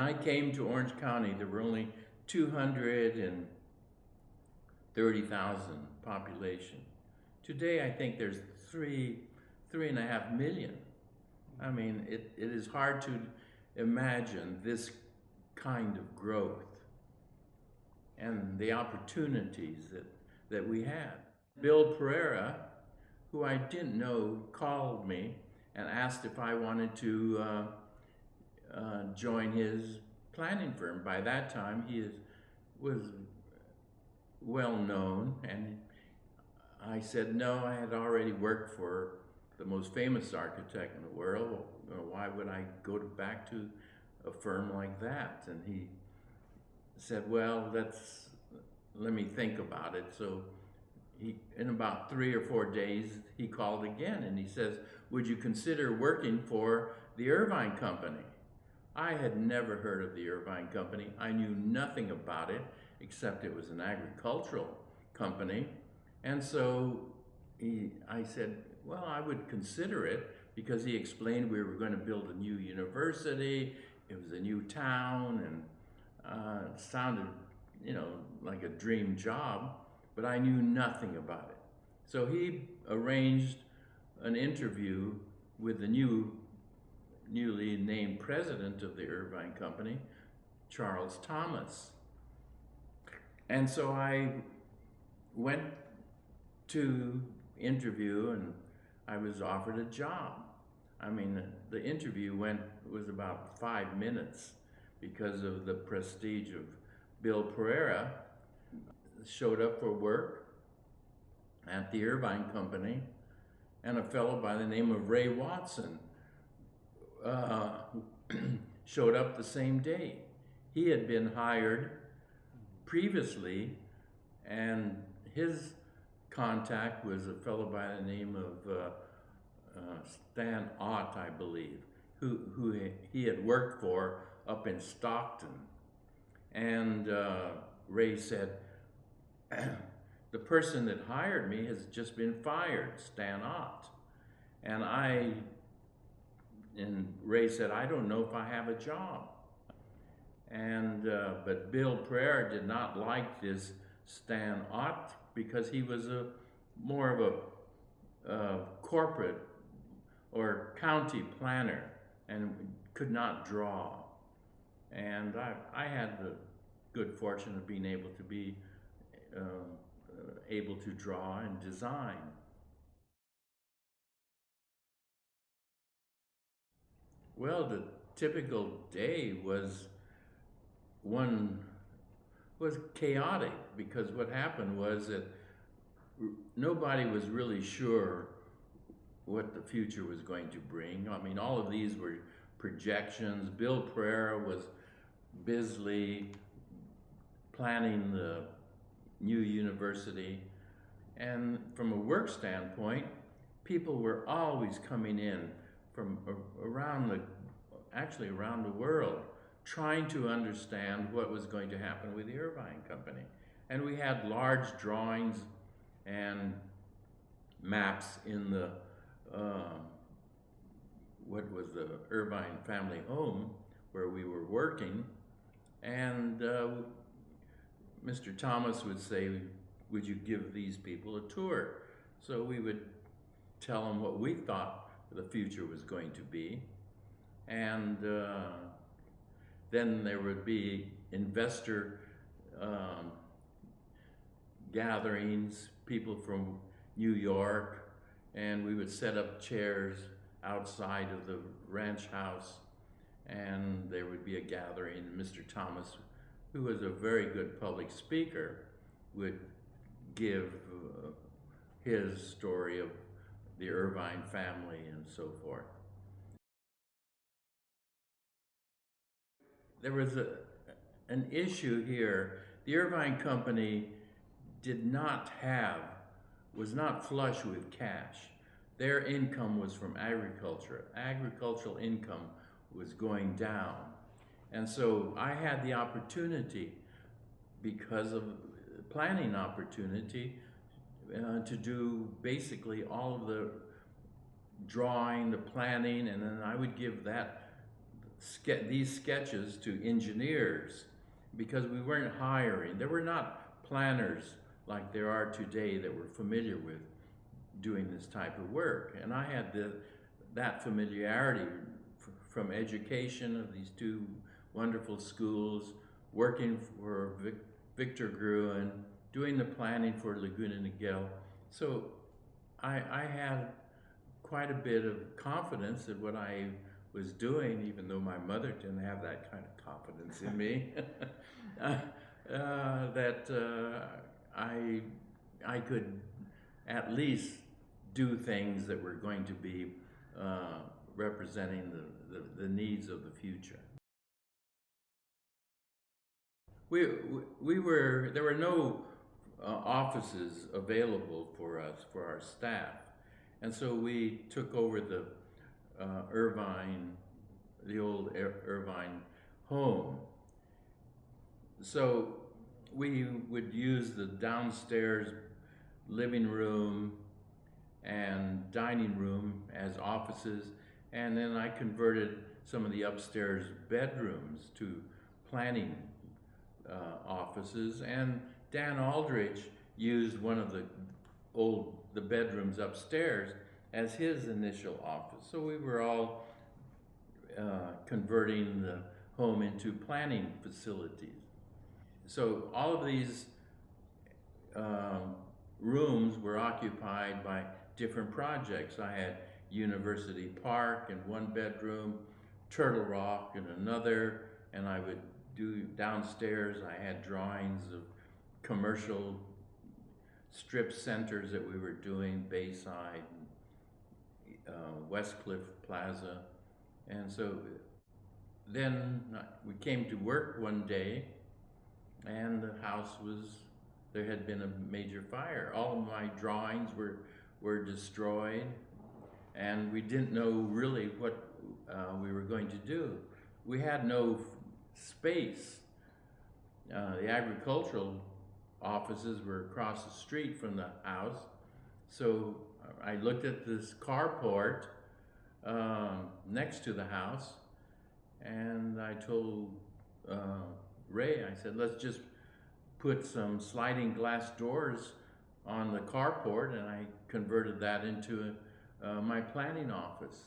I came to Orange County, there were only 230,000 population. Today, I think there's 3.5 million. I mean, it is hard to imagine this kind of growth and the opportunities that we had. Bill Pereira, who I didn't know, called me and asked if I wanted to join his planning firm. By that time, was well known, and I said no. I had already worked for the most famous architect in the world. Why would I go back to a firm like that? And he said, well, let me think about it. So in about 3 or 4 days, he called again and he says, would you consider working for the Irvine Company? I had never heard of the Irvine Company. I knew nothing about it except it was an agricultural company. And so I said, well, I would consider it, because he explained we were going to build a new university. It was a new town, and it sounded, like a dream job, but I knew nothing about it. So he arranged an interview with the newly named president of the Irvine Company, Charles Thomas. And so I went to interview, and I was offered a job. I mean, the interview was about 5 minutes because of the prestige of Bill Pereira. Showed up for work at the Irvine Company, and a fellow by the name of Ray Watson showed up the same day. He had been hired previously, and his contact was a fellow by the name of Stan Ott, I believe, who he had worked for up in Stockton. And Ray said, the person that hired me has just been fired, Stan Ott. And Ray said, I don't know if I have a job. And but Bill Pereira did not like this Stan Ott, because he was more of a corporate or county planner and could not draw. And I had the good fortune of being able to be able to draw and design. Well, the typical day was chaotic, because what happened was that nobody was really sure what the future was going to bring. I mean, all of these were projections. Bill Pereira was busily planning the new university. And from a work standpoint, people were always coming in from around the world, trying to understand what was going to happen with the Irvine Company. And we had large drawings and maps in the what was the Irvine family home where we were working. And Mr. Thomas would say, would you give these people a tour? So we would tell them what we thought the future was going to be. And then there would be investor gatherings, people from New York, and we would set up chairs outside of the ranch house, and there would be a gathering. Mr. Thomas, who was a very good public speaker, would give his story of the Irvine family and so forth. There was an issue here. The Irvine Company was not flush with cash. Their income was from agriculture. Agricultural income was going down. And so I had the opportunity, because of planning opportunity, to do basically all of the drawing, the planning, and then I would give that these sketches to engineers because we weren't hiring. There were not planners like there are today that were familiar with doing this type of work. And I had that familiarity from education of these two wonderful schools, working for Victor Gruen, doing the planning for Laguna Niguel. So I had quite a bit of confidence in what I was doing, even though my mother didn't have that kind of confidence in me. I could at least do things that were going to be representing the needs of the future. There were no offices available for us, for our staff. And so we took over the old Irvine home. So we would use the downstairs living room and dining room as offices, and then I converted some of the upstairs bedrooms to planning offices, and Dan Aldrich used one of the bedrooms upstairs as his initial office. So we were all converting the home into planning facilities. So all of these rooms were occupied by different projects. I had University Park in one bedroom, Turtle Rock in another, and I would do downstairs, I had drawings of commercial strip centers that we were doing, Bayside, Westcliff Plaza. And so then we came to work one day, and the house there had been a major fire. All of my drawings were destroyed, and we didn't know really what we were going to do. We had no space. The agricultural offices were across the street from the house, so I looked at this carport next to the house, and I told Ray, I said, let's just put some sliding glass doors on the carport, and I converted that into my planning office.